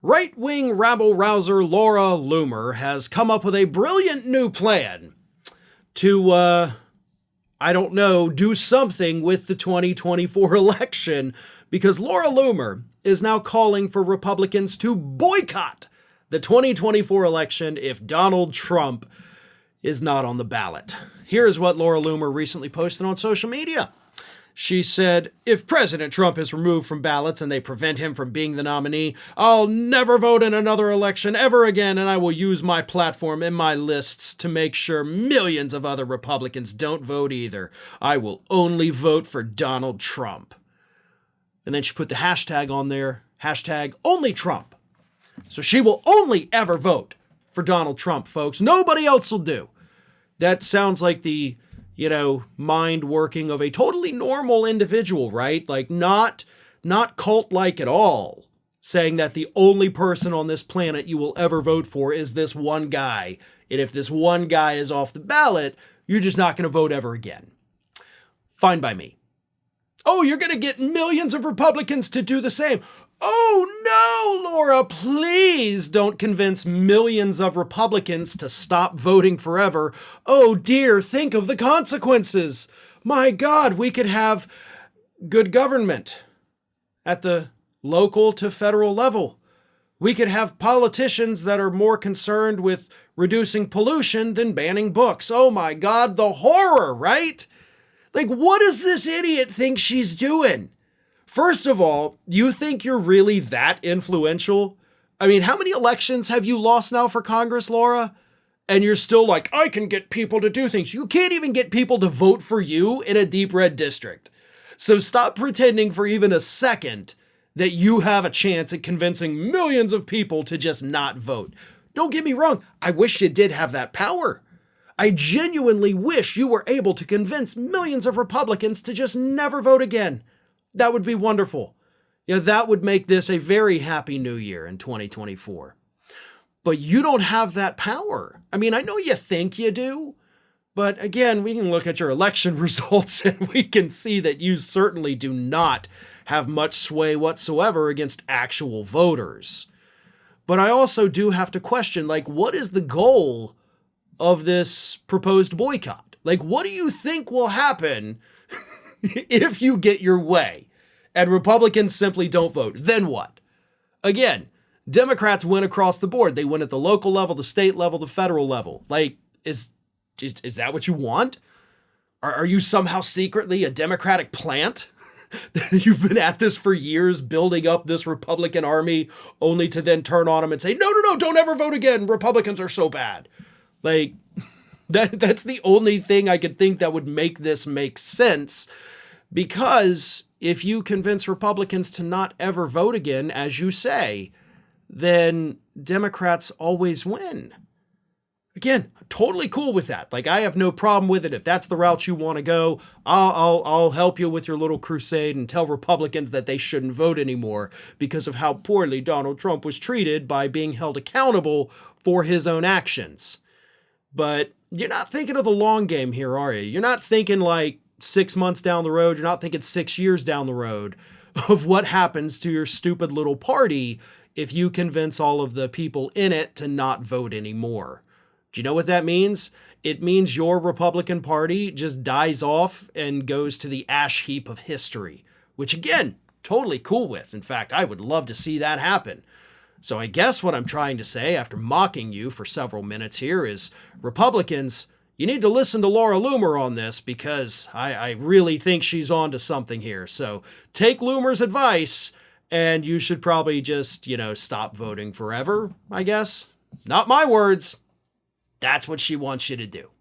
Right-wing rabble-rouser Laura Loomer has come up with a brilliant new plan to, do something with the 2024 election, because Laura Loomer is now calling for Republicans to boycott the 2024 election if Donald Trump is not on the ballot. Here's what Laura Loomer recently posted on social media. She said, "If President Trump is removed from ballots and they prevent him from being the nominee, I'll never vote in another election ever again, and I will use my platform and my lists to make sure millions of other Republicans don't vote either. I will only vote for Donald Trump." And then she put the hashtag on there, hashtag only Trump. So she will only ever vote for Donald Trump, folks. Nobody else will do. That sounds like the mind working of a totally normal individual, right? Like not cult-like at all, saying that the only person on this planet you will ever vote for is this one guy. And if this one guy is off the ballot, you're just not going to vote ever again. Fine by me. Oh, you're going to get millions of Republicans to do the same. Oh no, Laura, please don't convince millions of Republicans to stop voting forever. Oh dear, think of the consequences. My God, we could have good government at the local to federal level. We could have politicians that are more concerned with reducing pollution than banning books. Oh my God, the horror, right? Like, what does this idiot think she's doing? First of all, you think you're really that influential? I mean, how many elections have you lost now for Congress, Laura? And you're still like, I can get people to do things. You can't even get people to vote for you in a deep red district. So stop pretending for even a second that you have a chance at convincing millions of people to just not vote. Don't get me wrong. I wish you did have that power. I genuinely wish you were able to convince millions of Republicans to just never vote again. That would be wonderful. That would make this a very happy new year in 2024. But you don't have that power. I mean, I know you think you do, but again, we can look at your election results and we can see that you certainly do not have much sway whatsoever against actual voters. But I also do have to question, what is the goal of this proposed boycott? What do you think will happen if you get your way and Republicans simply don't vote? Then what? Again, Democrats win across the board. They win at the local level, the state level, the federal level. Is that what you want? Are you somehow secretly a Democratic plant? You've been at this for years, building up this Republican army, only to then turn on them and say, no, don't ever vote again. Republicans are so bad. That's the only thing I could think that would make this make sense, because if you convince Republicans to not ever vote again, as you say, then Democrats always win. Again, totally cool with that. I have no problem with it. If that's the route you want to go, I'll help you with your little crusade and tell Republicans that they shouldn't vote anymore because of how poorly Donald Trump was treated by being held accountable for his own actions. But you're not thinking of the long game here, are you? You're not thinking 6 months down the road. You're not thinking 6 years down the road of what happens to your stupid little party if you convince all of the people in it to not vote anymore. Do you know what that means? It means your Republican Party just dies off and goes to the ash heap of history, which again, totally cool with. In fact, I would love to see that happen. So I guess what I'm trying to say after mocking you for several minutes here is, Republicans, you need to listen to Laura Loomer on this, because I really think she's on to something here. So take Loomer's advice and you should probably just, stop voting forever, I guess. Not my words. That's what she wants you to do.